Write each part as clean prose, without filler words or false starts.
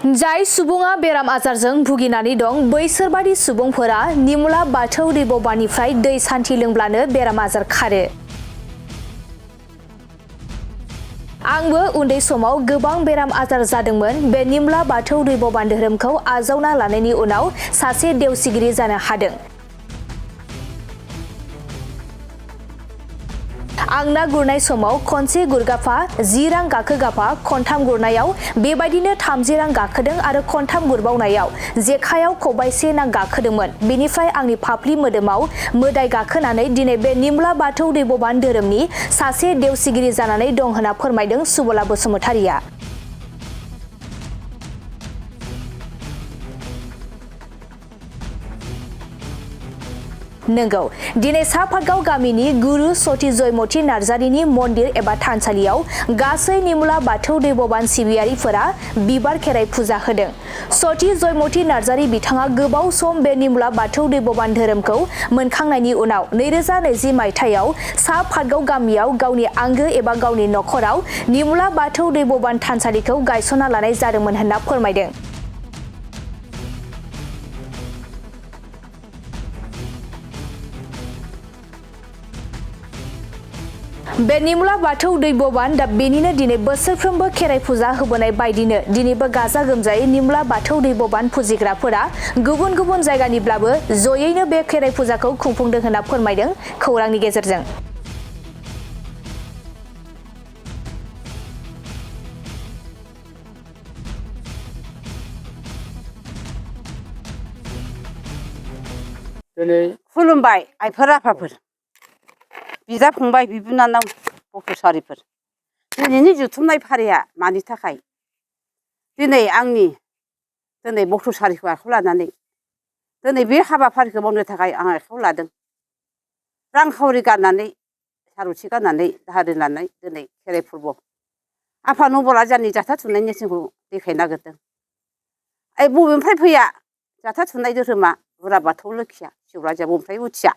जाय सुबुङा बेराम आजारजों भुगिनानै दं बैसोरबादि सुबुंफोरा निमुला बाथौ दैबबानिफ्राय दै सान्थि लोंब्लानो बेराम आजार खारो। आंबो उन्दै समाव गोबां बेराम आजार जादोंमोन। बे निमुला बाथौ दैबबान धोरोमखौ आजावना लानायनि उनाव सासे देवसिगिरि जानो हादों। आं ना गुरनाय समाव खनसे गुरगाफा 10 रां गाखोगाफा खनथाम गुरनायाव बेबायदिनो 30 रां गाखोदों आरो खनथाम गुरबावनायाव जेखायाव खबाइसे ना गाखोदोंमोन। बेनिफ्राय आंनि फाफ्लि मोदोमाव मोदाय गाखोनानै दिनै बे निमुला बाथौ दैबबान धोरोमनि सासे देवसिगिरि जानानै दं होनना फोरमायदों सुबला बसुमतारिया। नंगौ, दिनै सापातगाव गामिनि गुरु सती जयमती नार्जारिनि मन्दिर एबा थानसालियाव गासै निमुला बाथौ दैबबान सिबियारिफोरा बिबार खेराइ फुजा होदों। सती जयमती नार्जारि बिथाङा गोबाव सम बे निमुला बाथौ दैबबान धोरोमखौ मोनखांनायनि उनाव 2020 मायथाइयाव सापातगाव गामियाव गावनि आंगो एबा गावनि नखराव निमुला बाथौ दैबबान थानसालिखौ गायसनना लानाय जादोंमोन होनना फोरमायदों। बे निमुला बाथौ दैबबान दा बेनिनो दिनै बोसोरफ्रोमबो खेराइ फुजा होबोनाय बायदिनो दिनैबो गाजा गोमजायै निमुला बाथौ दैबबान फुजिग्राफोरा गुबुन गुबुन जायगानिब्लाबो जयैनो बे खेराइ फुजाखौ खुंफुंदों होनना फोरमायदों खौरांनि गेजेरजों। खुलुमबाय आइफोर आफाफोर, बिदा फंबाय, बिबिनानाव गथ'सारिफोर। दिनैनि जुथुमनाय फारिया मानि थाखाय? दिनै आंनि गथ'सारिखौ आखायाव लानानै दिनै बे हाबाफारिखौ मावनो थाखाय आं आखायाव लादों। रांखावरि गारनानै सारुथि गारनानै दाहार लानानै दिनै खेराइ फोरबो आफा नबराजानि जाथा थुनाय नेरसोनखौ देखायनो नागिरदों। बबेनिफ्राय फैया जाथा थुनाय धोरोमा बुरा बाथौ लोखिया शिवराजाया बबेनिफ्राय उथिया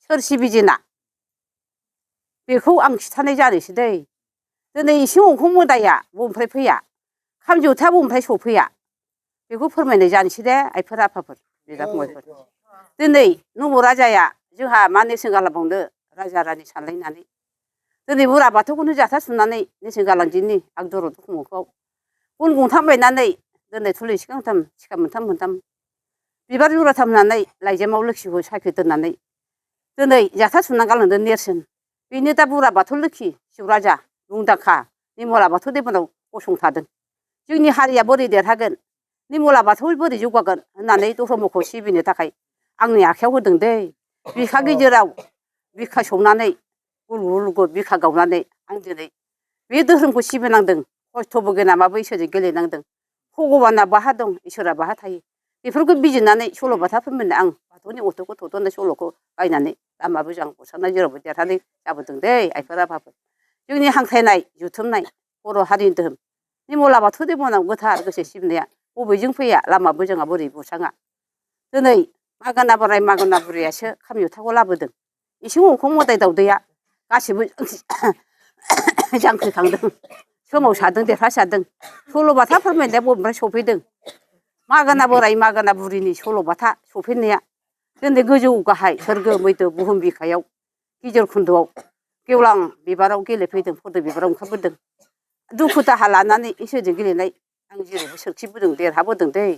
सोर सिबिजेना बेखौ आं खिथानाय जानोसै दै। दिनै इसिं अखं मोदाया बबेनिफ्राय फैया, खाम जथा बबेनिफ्राय सफैया बेखौ फोरमायनाय जानोसै दे आइफोर आफाफोर, बिदा फंबायफोर। दिनै नबराजाया जोंहा मा नेरसोन गालांबावनो राजा रानि सानलायनानै दिनै बुरा बाथौखौनो जाथा थुनानै नेरसोन गालांदिनि आं दर दरखङाव गन गंथाम बायनानै दिनै थुलुंसि गांथाम सिखा मोनथाम मोनथाम बिबार जराथाम होनानै लाइजामाव लोखिखौ सायखो दोननानै दिनै जाथा थुना गालांदों नेरसोन। बेनो दा बुरा बाथौ लोखि शिवराजा मुंदांखा निमुला बाथौ दैबबानाव गसंथादों। जोंनि हारिया बोरै देरहागोन, निमुला बाथौ बोरै जौगागोन होननानै धर्मखौ सिबिनो थाखाय आंनि आखायाव होदों दै। बिखा गेजेराव बिखा सौनानै गुलगुल गुलगुल बिखा गावनानै आं दिनै बे धोरोमखौ सिबिनांदों। खस्थ'बो गोनामाबो इसोरजों गेलेनांदों। भगबाना बाहा दं, इसोरा बाहा थायो। बेफोरखौ बिजिरनानै सल'बाथा फोरमायनो आं बाथौनि अट'खौ थ'दनाय सल'खौ बायनानै लामाबो जों बुसारनाय जेरावबो देरहानाय जाबोदों दै आइफोर आफाफोर। जोंनि हांख्रायनाय जुथुमनाय बर' हारिनि धोरोम निमुला बाथौ दैबबानाव गोथार गोसो सिबिनाया बबेजों फैया लामाबो जोंहा बोरै बुसाङा। दिनै मागोना बोराय मागोना बुरैयासो खाम जथाखौ लाबोदों। इसिं अखं मोदाय दावदैया गासिबो जांख्रिखांदों, सोमावसारदों, देरहासारदों। सल'बाथा फोरमायनाया बबेनिफ्राय सफैदों? मागोना बोराय मागोना बुरिनि सल'बाथा सफैनाया दिनै गोजौ गाहाय सोरगो मैदो बुहुम बिखायाव गिजोर खुन्दुआव गेवलां बिबाराव गेलेफैदों, फद बिबाराव ओंखारबोदों। दुखु दाहा लानानै इसोरजों गेलेनाय आं जेरैबो सोरखिबोदों, देरहाबोदों दै।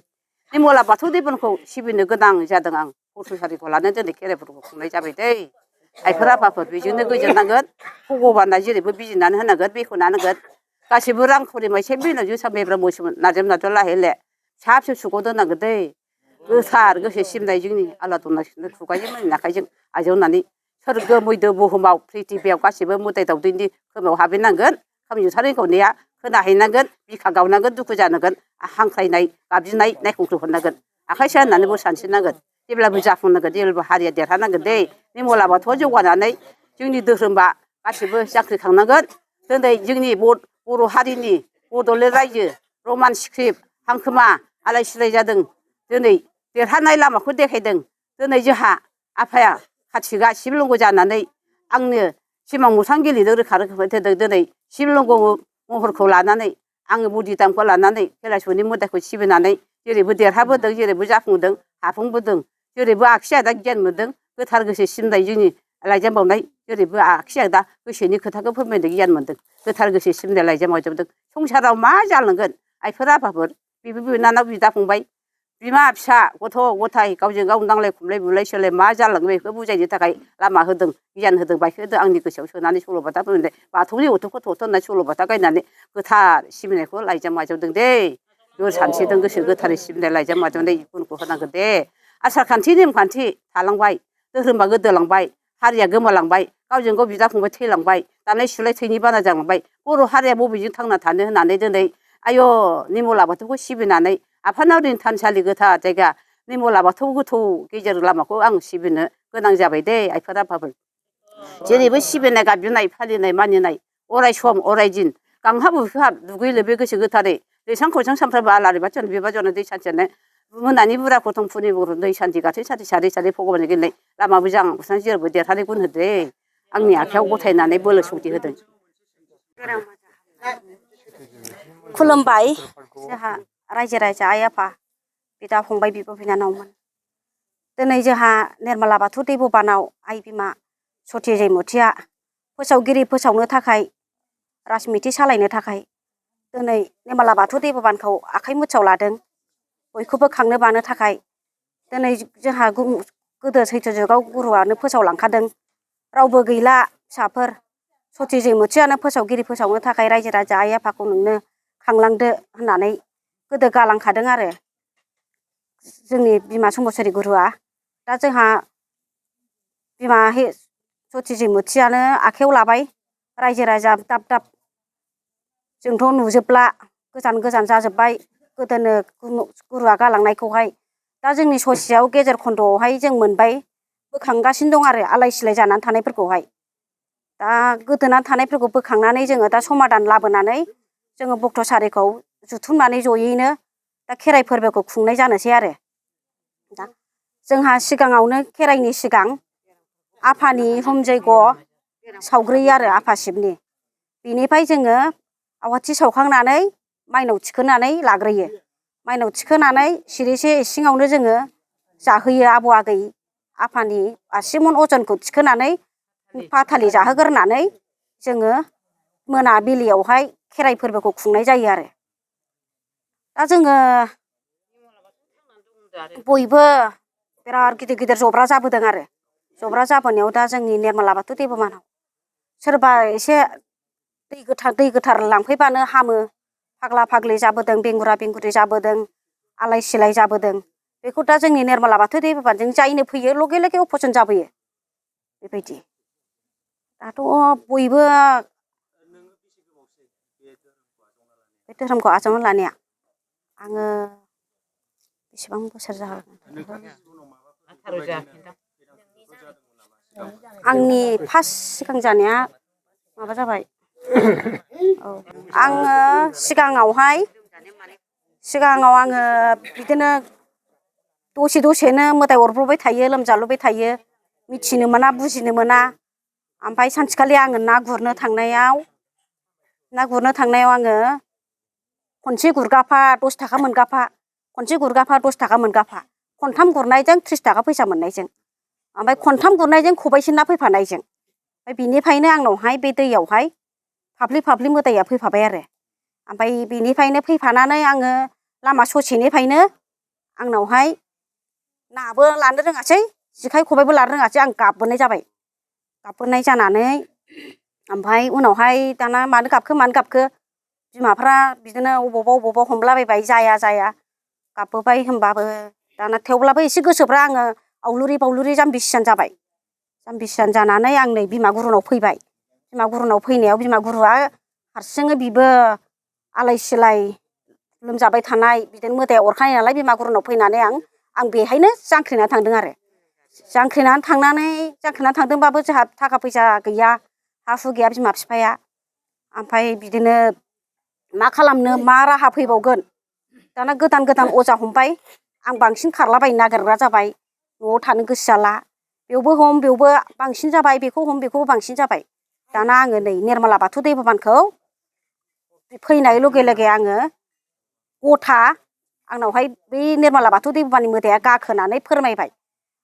निमुला बाथौ दैबबानखौ सिबिनो गोनां जादों आं। गथ'सारिखौ लानानै दिनै खेराइफोरखौ खुंनाय जाबाय दै आइफोर आफाफोर। बेजोंनो गोजोननांगोन। भगबाना जेरैबो बिजिरनानै होनांगोन, बेखेवना होनांगोन। गासिबो रांखावरि माइसे बिनाव जोसा मेब्रा मोसौमोन नारजेम नारजेम लाहे फिसा फिसौ सुखौ दोननांगोन दै। गोथार गोसो सिबिनाय जोंनि आलादना खुगाजों मानिनाय आखाइजों आजावनानै सोरगो मैदो बुहुमाव प्रिथिबियाव गासिबो मोदाय दावदैनि खोमायाव हाबहैनांगोन। खाम जथा रिंखावनाया खोनाहैनांगोन, बिखा गावनांगोन, दुखु जानांगोन, हांख्रायनाय गाबज्रिनाय नायखंख्रि हरनांगोन, आखाइ होननानै बोर सानस्रिनांगोन। जेब्लाबो जाफुंनांगोन, जेब्लाबो हारिया देरहानांगोन दै। निमुला बाथौआ जौगानानै जोंनि धोरोमा गासिबो जांख्रिखांनांगोन। दिनै जोंनि बर' हारिनि बड'लेण्ड रायजो रमान स्क्रिप्ट हांखोमा आलाय सिलाय जादों। दिनै देरहानाय लामाखौ देखायदों। दिनै जोंहा आफाया खाथिगा शिबलंग जानानै आंनो सिमां मोगथां गेलेदों, रोखा रोखा होदों। दिनै शिबलंग महरखौ लानानै आङो बुदि दामखौ लानानै खेराइसुनि मोदायखौ सिबिनानै जेरैबो देरहाबोदों जेरैबो जाफुंदों हाफुंबोदों जेरैबो आगसि आदा गियान मोनदों गोथार गोसो सिमनाय जोंनि लाइजाम बावनाय जेरैबो आगसि आदा गोसोनि खोथाखौ फोरमायनो गियान मोनदों गोथार गोसो सिमनाय लाइजाम बावजोबदों संसाराव मा जालांगोन आइफोर आफाफोर बिब' बिनानाव बिदा फंबाय बिमा फिसा गथ' गथाय गावजों गाव नांलाय खमलाय बुलाय सोलाय मा जालाङो बेखौ बुजायनो थाखाय लामा होदों गियान होदों बाइक होदों आंनि गोसोआव सोनानै सल'बाथा फोरमायनाय बाथौनि गथ'खौ थ'थ' होननाय सल'बाथा गायनानै गोथार सिबिनायखौ लाइजाम आजावदों दे बोर सानस्रिदों गोसो गोथारै सिबिनाय लाइजाम आजावनाय गुनखौ होनांगोन दे आसार खान्थि नेमखान्थि थालांबाय धोरोमा गोदोलांबाय हारिया गोमालांबाय गावजों गाव बिदा फंबाय थैलांबाय दानाय सुलाय थैनि बाना जालांबाय बर' हारिया बबेजों थांना थानो होननानै दिनै आय' निमला बाथौखौ सिबिनानै आफानावरिनि थानसालि गोथार जायगा निमला बाथौ गोथौ गेजेर लामाखौ आं सिबिनो गोनां जाबाय दे आइफोर आफाफोर जेरैबो सिबिनाय गाबज्रिनाय फालिनाय मानिनाय अराय सम अराय दिन गांहाब उखैहाब दुगै लोबै गोसो गोथारै दैसां खौसां सानफ्रामबो आलारि बाथि सावना बिबार ज'नानै दै सान्थिनानै मोनानि बुरा खथं फुंनि बर' दै सान्थि गाथै साथि सारै सारै भगबाननि गेलेनाय लामा मोजां बुस्रां जेरावबो देरहानाय गुन होदो आंनि आखायाव गथायनानै बोलो सक्ति होदों। खुलुमबाय जोंहा रायजो राजा आइ आफा बिदा फंबाय बिब' बिनानावमोन दिनै जोंहा निर्मला बाथौ दैब'बानाव आइ बिमा सति जयमतिया फोसावगिरि फोसावनो थाखाय राजमिति सालायनो थाखाय दिनै निर्मला बाथौ दैब'बानखौ आखाइ मुथियाव लादों बयखौबो खांनो बानो थाखाय दिनै जोंहा गोदो सैथो जुगाव गुरुआनो फोसावलांखादों रावबो गैला फिसाफोर सति जयमतियानो फोसावगिरि फोसावनो थाखाय रायजो राजा आइ आफाखौ नोंनो खांलांदो होननानै गोदो गालांखादों आरो जोंनि बिमा सम्बलेश्वरी गुरुआ दा जोंहा बिमा सति जयमतियानो आखाइयाव लाबाय रायजो राजा दाब दाब जोंथ' नुजोबला गोजान गोजान जाजोब्बाय गोदोनो गुरुआ गालांनायखौहाय दा जोंनि ससेयाव गेजेर खन्द'आवहाय जों मोनबाय बोखांगासिनो दं आरो आलाय सिलाय जानानै थानायफोरखौहाय दा गोदोनानै थानायफोरखौ बोखांनानै जोङो दा समादान लाबोनानै जोङो बक्टसारिखौ जुथुमनानै जयैनो दा खेराइ फोरबोखौ खुंनाय जानोसै आरो दा जोंहा सिगाङावनो खेराइनि सिगां आफानि हम जयग' सावग्रोयो आरो आफा शिबनि बेनिफ्राय जोङो आवाथि सावखांनानै माइनाव थिखोनानै लाग्रोयो माइनाव थिखोनानै सिरिसे इसिङावनो जोङो जाहोयो आबौ आगै आफानि आसिमन अजनखौ थिखोनानै फाथालि जाहोग्रोनानै जोङो मोनाबिलियावहाय खेराइ फोरबोखौ खुंनाय जायो आरो दा जोङो बयबो बिराद गिदिर गिदिर जब्रा जाबोदों आरो जब्रा जाबोनायाव दा जोंनि निर्मला बाथौ दैब'बानाव सोरबा एसे दै गोथार लांफैबानो हामो फाग्ला फाग्लि जाबोदों बेंगुरा बेंगुरि जाबोदों आलाय सिलाय जाबोदों बेखौ दा जोंनि निर्मला बाथौ दैब'बानजों जायनो फैयो लगे लगे अपारेसन जाबोयो बेबायदि दाथ' बयबो बे धोरोमखौ आजावना लानाया आङो बेसेबां बोसोर जागोन आंनि फार्स्ट सिगां जानाया माबा जाबाय औ आङो सिगाङाव आङो बिदिनो दसे दसेनो मोदाय अरब्रबबाय थायो लोमजालुबाय थायो मिथिनो मोना बुजिनो मोना ओमफ्राय सानसेखालि आङो ना गुरनो थांनायाव आङो खनसे गुरगाफा 10 थाखा मोनगाफा खनसे गुरगाफा 10 थाखा मोनगाफा खनथाम गुरनायजों 30 थाखा फैसा मोननायजों ओमफ्राय खनथाम गुरनायजों खबाइसे ना फैफानायजों ओमफ्राय बिनिफ्रायनो आंनावहाय बे दैयावहाय फाफ्लि फाफ्लि मोदाया फैफाबाय आरो ओमफ्राय बिनिफ्रायनो फैफानानै आङो लामा ससेनिफ्रायनो आंनावहाय नाबो लानो रोङासै जेखाइ खबाइबो लानो रोङासै आं गाबबोनाय जाबाय गाबबोनाय जानानै ओमफ्राय उनावहाय दाना मानो गाबखो बिमाफ्रा बिदिनो अबावबा हमलाबायबाय जाया गाबबोबाय होमबाबो दाना थेवब्लाबो एसे गोसोफ्रा आङो आवलुरि बावलुरि जाम्बि सियान जाबाय जाम्बि सियान जानानै आं नै बिमा गुरुनाव फैबाय बिमा गुरुनाव फैनायाव बिमा गुरुआ हारसिङै बिबो आलाय सिलाय लोमजाबाय थानाय बिदिनो मोदाया अरखानाय नालाय बिमा गुरुनाव फैनानै आं बेहायनो जांख्रिनानै थांदों आरो जांख्रिनानै थांदोंबाबो जोंहा थाखा फैसा गैया हा हु गैया बिमा बिफाया ओमफ्राय बिदिनो मा खालामनो मा राहा फैबावगोन दाना गोदान अजा हमबाय आं बांसिन खारलाबायनो नागिरग्रा जाबाय न'आव थानो गोसो जाला बेयावबो हम बेयावबो बांसिन जाबाय बेखौ हम बेखौबो बांसिन जाबाय दाना आङो नै निर्मला बाथौ दैब'बानखौ फैनाय लगे लगे आङो गथा आंनावहाय बै निर्मला बाथौ दैबोबानि मोदाया गाखोनानै फोरमायबाय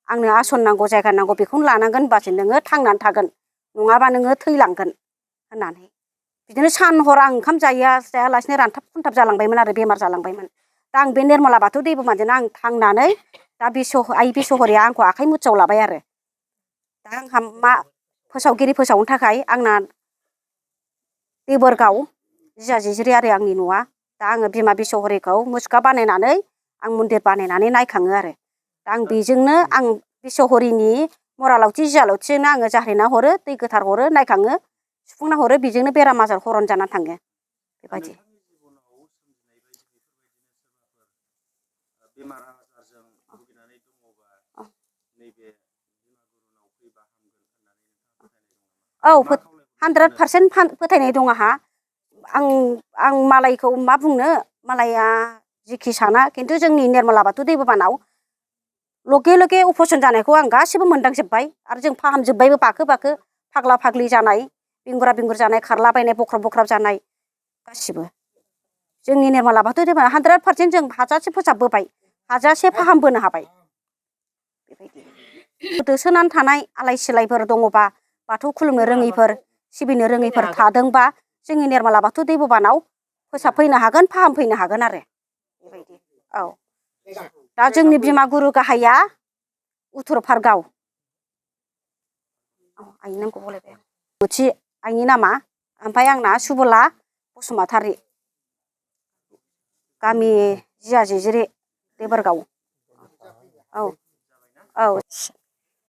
आंनो आसन नांगौ जायगा नांगौ बेखौनो लानांगोन होनबासो नोङो थांनानै थागोन नङाबा नोङो थैलांगोन होननानै बिदिनो सान हर आं ओंखाम जायालासिनो रानथाब खुनथाब जालांबायमोन आरो बेमार जालांबायमोन दा आं बे निर्मला बाथौ दैबोबानजोंनो आं थांनानै दा आइ बिसहरिया आंखौ आखाइ मुथियाव लाबाय आरो दा आंहा मा फोसावगिरि फोसावनो थाखाय आंना देबोरगाव जियाजिजिरि आरो आंनि न'आ दा आङो बिमा बिसहरिखौ मुसुखा बानायनानै आं मन्दिर बानायनानै नायखाङो आरो दा आं बेजोंनो आं बिसहरिनि मरा लावथि जिया लावथिजोंनो आङो जाह्रेना हरो दै गोथार हरो नायखाङो सुफुंना हरो बेजोंनो बेराम आजार हरन जानानै थाङो बेबायदि बेमार आजारजों भुगिनानै दङबा नैबे बिमा गुरुनाव फैबा हामगोन होननानै नोंथाङा फोथायनाय दं औ 100% फोथायनाय दं आंहा आं मालायखौ मा बुंनो मालाया जिखि साना खिन्थु जोंनि निर्मला बाथौ दैबोबानाव लगे लगे अपारेसन जानायखौ आं गासिबो मोनदांजोब्बाय आरो जों फाहामजोब्बायबो बाखो बाखो फाग्ला फाग्लि जानाय बेंगुरा बेंगुर जानाय खारलाबायनाय बख्राब बख्राब जानाय गासिबो जोंनि निर्मला बाथौ दैबोना 100% जों हाजासे फोसाबबोबाय हाजासे फाहामबोनो हाबाय बेबायदि गोदोसोनानै थानाय आलाय सिलायफोर दङबा बाथौ खुलुमनो रोङैफोर सिबिनो रोङैफोर थादोंबा जोंनि निर्मला बाथौ दैबोबानाव फोसाबफैनो हागोन फाहामफैनो हागोन आरो बेबायदि औ दा जोंनि बिमा गुरु गाहाया उत्तर पारगाव आइनि नामखौ बावलायबाय आं मुथि आइनि नामा ओमफ्राय आंना सुबला बसुमतारी गामि जियाजिजिरि देबोरगाव औ